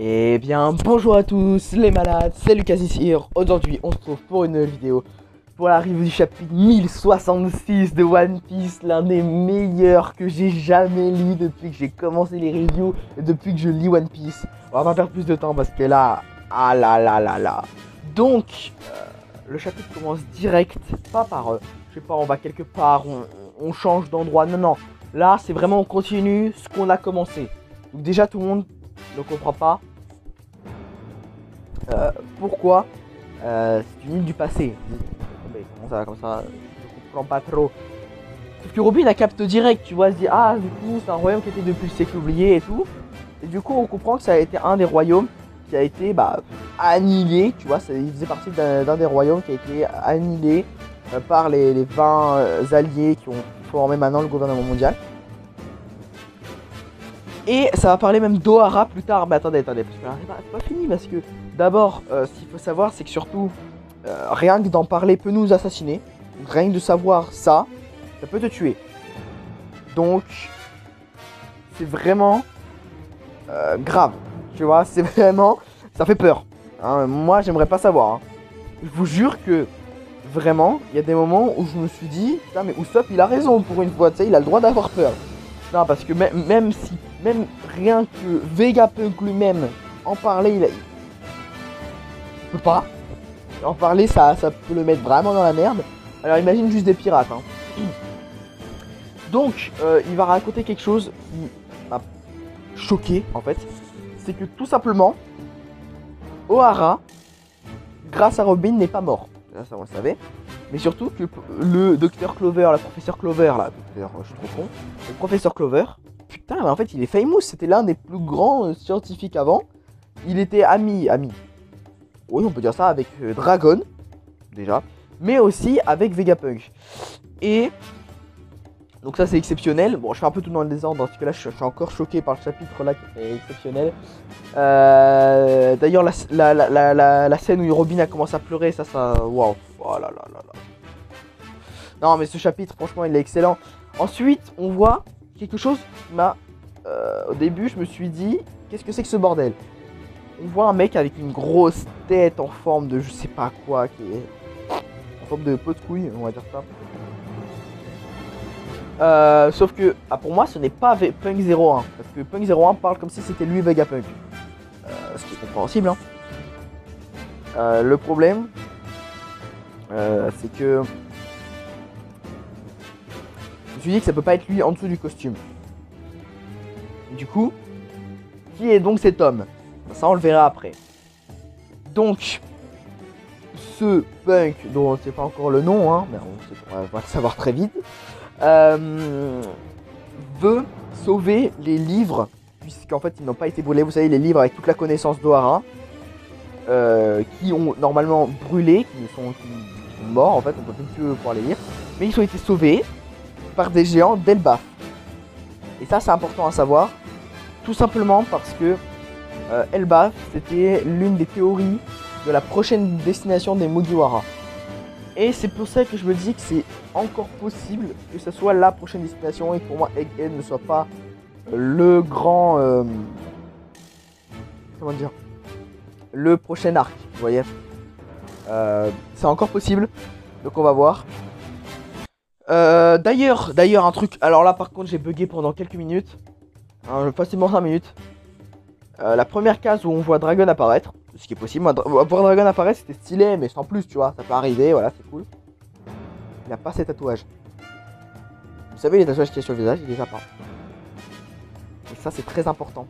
Eh bien, bonjour à tous les malades, c'est Lucas ici. Aujourd'hui, on se retrouve pour une nouvelle vidéo pour la review du chapitre 1066 de One Piece, l'un des meilleurs que j'ai jamais lu depuis que j'ai commencé les reviews et depuis que je lis One Piece. On va pas perdre plus de temps parce que là, ah là là là là. Donc, le chapitre commence direct, pas par, je sais pas, on va quelque part, on change d'endroit, non, non. Là, c'est vraiment on continue ce qu'on a commencé. Donc déjà, tout le monde ne comprend pas pourquoi c'est une île du passé. Mais comment ça, comme ça, je comprends pas trop. Sauf que Robin la capte direct, tu vois, elle se dit ah du coup c'est un royaume qui était depuis le siècle oublié et tout. Et du coup on comprend que ça a été un des royaumes qui a été annihilé, tu vois, il faisait partie d'un des royaumes qui a été annihilé par les 20 alliés qui ont formé maintenant le gouvernement mondial. Et ça va parler même d'Ohara plus tard. Mais attendez, parce que c'est pas fini. Parce que d'abord, ce qu'il faut savoir, c'est que surtout, rien que d'en parler peut nous assassiner. Donc, rien que de savoir ça, ça peut te tuer. Donc, c'est vraiment grave. Tu vois, c'est vraiment... Ça fait peur. Hein, moi, j'aimerais pas savoir. Hein. Je vous jure que, vraiment, il y a des moments où je me suis dit, putain, mais Usopp, il a raison pour une fois. Tu sais, il a le droit d'avoir peur. Non, parce que même rien que Vegapunk lui-même en parler, il peut pas. En parler, ça peut le mettre vraiment dans la merde. Alors imagine juste des pirates. Hein. Donc, il va raconter quelque chose qui m'a choqué en fait. C'est que tout simplement, Ohara, grâce à Robin, n'est pas mort. Ça, on le savait. Mais surtout que le docteur Clover, la professeure Clover, là, je suis trop con, le professeur Clover, putain, mais en fait, il est famous, c'était l'un des plus grands scientifiques avant. Il était ami, oui, on peut dire ça, avec Dragon, déjà, mais aussi avec Vegapunk. Et, donc ça, c'est exceptionnel. Bon, je fais un peu tout dans le désordre, parce que là, je suis encore choqué par le chapitre, là, qui est exceptionnel. D'ailleurs, la scène où Robin a commencé à pleurer, ça, waouh. Oh là là là là. Non mais ce chapitre franchement il est excellent. Ensuite on voit quelque chose qui m'a... au début je me suis dit qu'est-ce que c'est que ce bordel. On voit un mec avec une grosse tête en forme de je sais pas quoi qui est... en forme de pot de couille on va dire ça. Sauf que pour moi ce n'est pas Punk 01. Parce que Punk 01 parle comme si c'était lui Vegapunk. Ce qui est compréhensible hein. Le problème... c'est que je me suis dit que ça peut pas être lui en dessous du costume. Du coup, qui est donc cet homme? Ça on le verra après. Donc, ce Punk, dont on ne sait pas encore le nom, hein, mais on va le savoir très vite, veut sauver les livres, puisqu'en fait ils n'ont pas été brûlés, vous savez les livres avec toute la connaissance d'Ohara, qui ont normalement brûlé, qui sont morts en fait, on peut plus pouvoir les lire, mais ils ont été sauvés par des géants d'Elbaf. Et ça c'est important à savoir, tout simplement parce que Elbaf c'était l'une des théories de la prochaine destination des Mugiwara. Et c'est pour ça que je me dis que c'est encore possible que ce soit la prochaine destination et que pour moi Egghead ne soit pas le grand... comment dire, le prochain arc, vous voyez. C'est encore possible, donc on va voir. D'ailleurs un truc, alors là par contre j'ai bugué pendant quelques minutes, hein, facilement 5 minutes. La première case où on voit Dragon apparaître, ce qui est possible, moi, voir Dragon apparaître c'était stylé, mais sans plus, tu vois, ça peut arriver, voilà, c'est cool. Il n'a pas ses tatouages. Vous savez les tatouages qu'il y a sur le visage, il les a pas. Et ça c'est très important.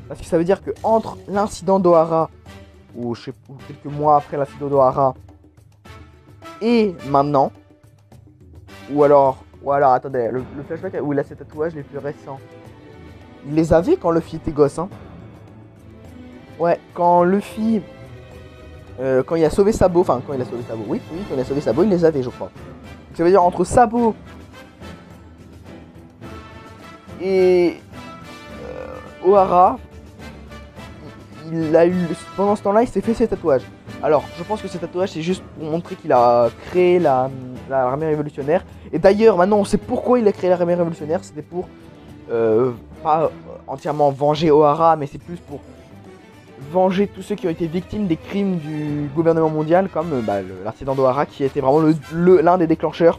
Parce que ça veut dire que entre l'incident d'Ohara, ou je sais pas, quelques mois après l'incident d'Ohara, et maintenant, ou alors attendez, le flashback où il a ses tatouages les plus récents, il les avait quand Luffy était gosse, hein. Ouais, quand Luffy, quand il a sauvé Sabo, enfin quand il a sauvé Sabo, oui, quand il a sauvé Sabo, il les avait, je crois. Donc, ça veut dire entre Sabo et Ohara, il a eu, pendant ce temps-là, il s'est fait ses tatouages. Alors, je pense que ces tatouages, c'est juste pour montrer qu'il a créé l'armée révolutionnaire. Et d'ailleurs, maintenant, on sait pourquoi il a créé l'armée révolutionnaire. C'était pour, pas entièrement venger Ohara, mais c'est plus pour venger tous ceux qui ont été victimes des crimes du gouvernement mondial, comme l'incident d'Ohara, qui était vraiment l'un des déclencheurs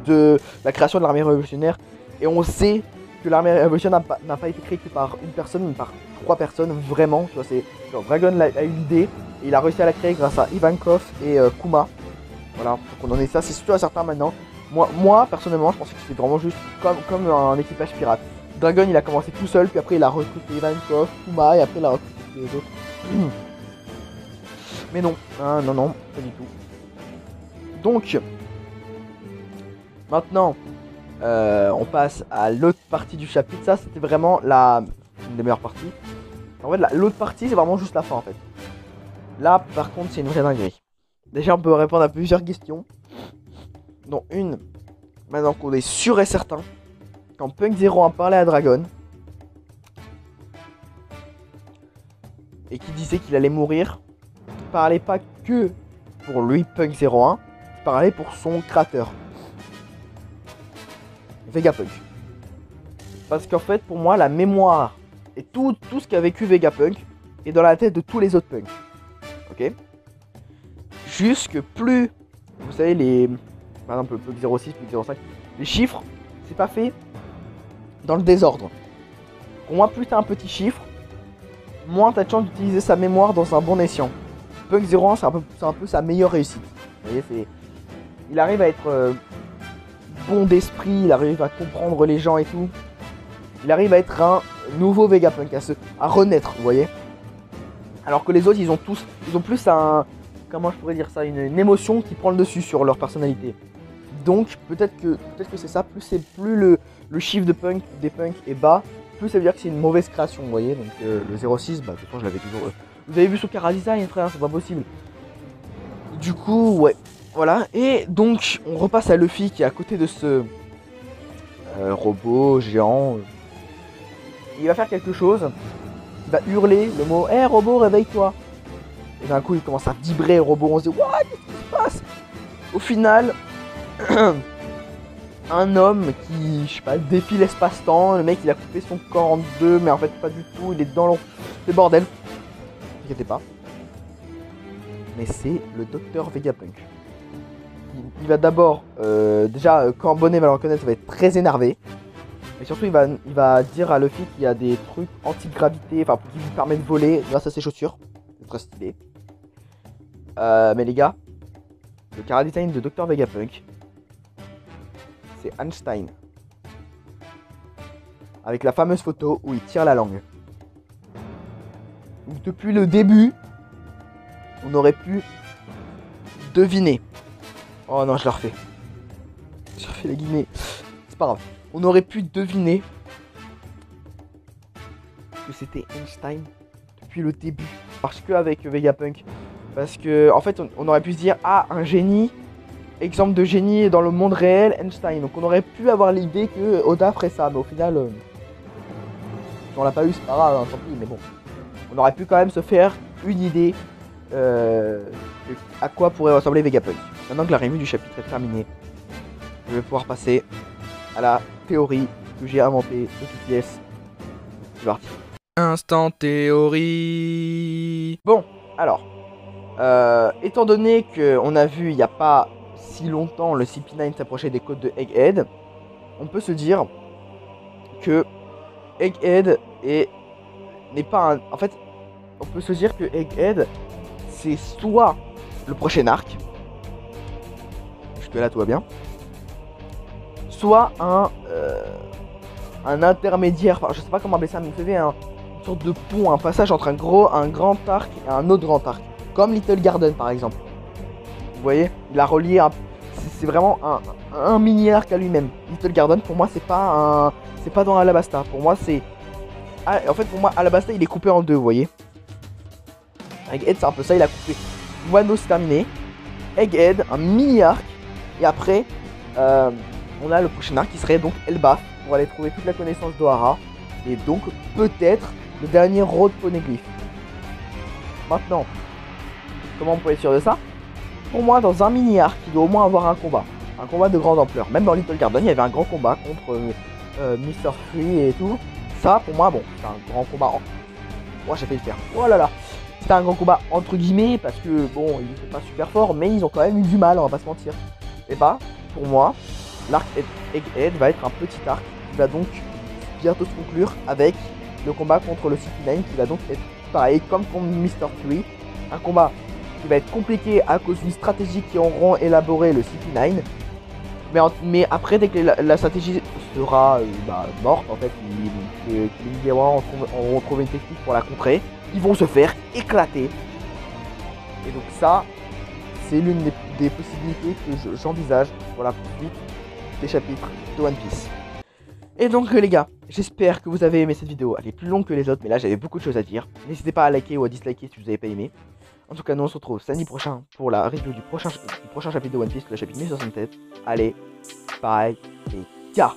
de la création de l'armée révolutionnaire. Et on sait que l'armée révolutionnaire n'a pas été créée que par une personne, mais par 3 personnes, vraiment. Tu vois, c'est Dragon a eu l'idée, et il a réussi à la créer grâce à Ivankov et Kuma. Voilà, donc on en est ça, c'est surtout à certains maintenant. Moi, personnellement, je pensais que c'était vraiment juste comme un équipage pirate. Dragon, il a commencé tout seul, puis après il a recruté Ivankov, Kuma, et après il a recruté les autres. Mais non, hein, non, pas du tout. Donc, maintenant, on passe à l'autre partie du chapitre. Ça, c'était vraiment une des meilleures parties. En fait, l'autre partie, c'est vraiment juste la fin, en fait. Là, par contre, c'est une vraie dinguerie. Déjà, on peut répondre à plusieurs questions. Dont une, maintenant qu'on est sûr et certain, quand Punk 01 parlait à Dragon, et qui disait qu'il allait mourir, il parlait pas que pour lui, Punk 01, il parlait pour son créateur, Vegapunk. Parce qu'en fait, pour moi, la mémoire et tout ce qu'a vécu Vegapunk est dans la tête de tous les autres punks. Ok? Juste que plus, vous savez, par exemple, le Punk 06, Punk 05, les chiffres, c'est pas fait dans le désordre. Pour moi, plus t'as un petit chiffre, moins t'as de chance d'utiliser sa mémoire dans un bon escient. Punk 01, c'est un peu sa meilleure réussite. Vous voyez, il arrive à être bon d'esprit, il arrive à comprendre les gens et tout. Il arrive à être un nouveau Vegapunk, à renaître, vous voyez. Alors que les autres, ils ont plus comment je pourrais dire ça, une émotion qui prend le dessus sur leur personnalité. Donc peut-être que c'est ça, plus le chiffre des punks est bas, plus ça veut dire que c'est une mauvaise création, vous voyez. Donc le 06, de toute façon je l'avais toujours. Vous avez vu sur Chara Design, frère, c'est pas possible. Du coup, ouais, voilà. Et donc on repasse à Luffy qui est à côté de ce robot géant. Il va faire quelque chose. Il va hurler le mot "Hey robot, réveille-toi". Et d'un coup il commence à vibrer le robot, on se dit what, qu'est-ce qui se passe? Au final, un homme qui, je sais pas, défie l'espace-temps, le mec il a coupé son corps en deux, mais en fait pas du tout, il est dans le bordel. Ne t'inquiétez pas. Mais c'est le docteur Vegapunk. Il va d'abord, déjà quand Bonnet va le reconnaître, il va être très énervé. Et surtout il va dire à Luffy qu'il y a des trucs anti-gravité, enfin qui lui permettent de voler grâce à ses chaussures. C'est très stylé. Mais les gars, le chara design de Dr Vegapunk, c'est Einstein. Avec la fameuse photo où il tire la langue. Donc, depuis le début, on aurait pu deviner. Oh non, je la refais. Je refais les guillemets. C'est pas grave. On aurait pu deviner que c'était Einstein depuis le début. Parce que avec Vegapunk. Parce que en fait on aurait pu se dire ah, un génie, exemple de génie dans le monde réel, Einstein. Donc on aurait pu avoir l'idée que Oda ferait ça, mais au final si on l'a pas eu, c'est pas grave, hein, tant pis, mais bon. On aurait pu quand même se faire une idée à quoi pourrait ressembler Vegapunk. Maintenant que la revue du chapitre est terminée, je vais pouvoir passer à la théorie que j'ai inventée de toutes pièces. C'est parti. Instant théorie. Bon, alors. Étant donné qu'on a vu il n'y a pas si longtemps le CP9 s'approcher des côtes de Egghead, on peut se dire que Egghead n'est pas un... En fait, on peut se dire que Egghead, c'est soit le prochain arc, jusque là tout va bien, soit un intermédiaire, enfin je sais pas comment appeler ça, mais vous savez, une sorte de pont, un passage entre un grand arc et un autre grand arc. Comme Little Garden par exemple. Vous voyez, il a relié c'est vraiment un mini arc à lui-même. Little Garden pour moi c'est pas dans Alabasta. Pour moi c'est... En fait pour moi Alabasta il est coupé en deux, vous voyez. Egghead c'est un peu ça, il a coupé. Wano c'est terminé. Egghead, un mini arc. Et après on a le prochain arc qui serait donc Elbaf pour aller trouver toute la connaissance d'Ohara. Et donc peut-être le dernier Road Poneglyph. Maintenant, comment on peut être sûr de ça? Pour moi, dans un mini-arc, il doit au moins avoir un combat de grande ampleur. Même dans Little Garden, il y avait un grand combat contre Mr. Free et tout. Ça, pour moi, bon, c'est un grand combat Oh, j'ai failli le faire. Oh là là. C'était un grand combat entre guillemets parce que bon, ils étaient pas super forts, mais ils ont quand même eu du mal, on va pas se mentir. Et bah, pour moi, l'arc Egghead va être un petit arc qui va donc bientôt se conclure avec le combat contre le CP9 qui va donc être pareil comme contre Mr. Fury. Un combat qui va être compliqué à cause d'une stratégie qui auront élaboré le CP9. Mais après, dès que la stratégie sera morte, en fait, les Ninjawa auront trouvé une technique pour la contrer, ils vont se faire éclater. Et donc ça, c'est l'une des possibilités que j'envisage pour la poursuite des chapitres de One Piece. Et donc les gars, j'espère que vous avez aimé cette vidéo. Elle est plus longue que les autres, mais là j'avais beaucoup de choses à dire. N'hésitez pas à liker ou à disliker si vous n'avez pas aimé. En tout cas, nous on se retrouve samedi prochain pour la review du prochain chapitre de One Piece, le chapitre 1067. Allez, bye et ciao.